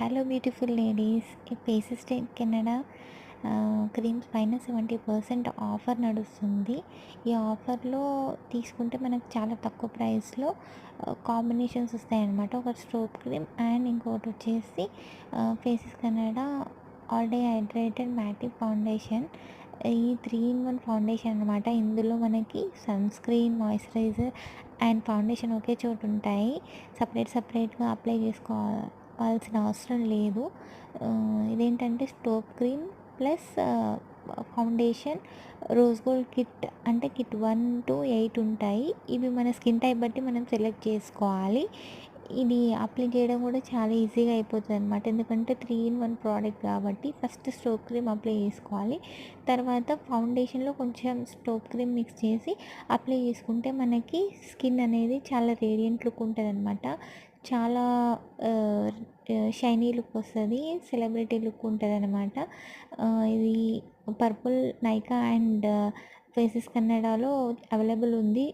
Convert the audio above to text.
Hello beautiful ladies, ఈ faces day Canada creams పైన 70% offer నడుస్తుంది. ఈ ఆఫర్లో తీసుకుంటే మనకు చాలా తక్కువ ప్రైస్లో కాంబినేషన్స్ వస్తాయన్నమాట. ఒక స్ట్రోప్ క్రీమ్ అండ్ ఇంకోటి వచ్చేసి faces Canada all day hydrated మ్యాటివ్ ఫౌండేషన్. ఈ 3-in-1 ఫౌండేషన్ అనమాట. ఇందులో మనకి sunscreen, moisturiser and foundation ఒకే చోటు ఉంటాయి. సపరేట్గా అప్లై చేసుకోవాల్సిన అవసరం లేదు. ఇదేంటంటే స్టోప్ cream plus foundation, rose gold kit, అంటే కిట్ 1 to 8 ఉంటాయి. ఇవి మన స్కిన్ టైప్ బట్టి మనం సెలెక్ట్ చేసుకోవాలి. ఇది అప్లై చేయడం కూడా చాలా ఈజీగా అయిపోతుంది అనమాట. ఎందుకంటే 3-in-1 ప్రోడక్ట్ కాబట్టి ఫస్ట్ స్టోప్ క్రీమ్ అప్లై చేసుకోవాలి. తర్వాత ఫౌండేషన్లో కొంచెం స్టోప్ క్రీమ్ మిక్స్ చేసి అప్లై చేసుకుంటే మనకి స్కిన్ అనేది చాలా రేడియంట్ లుక్ ఉంటుంది అనమాట. చాలా షైనీ లుక్ వస్తుంది, సెలబ్రిటీ లుక్ ఉంటుంది అనమాట. ఇది పర్పుల్, నైకా అండ్ ఫేసెస్ కెనడాలో అవైలబుల్ ఉంది.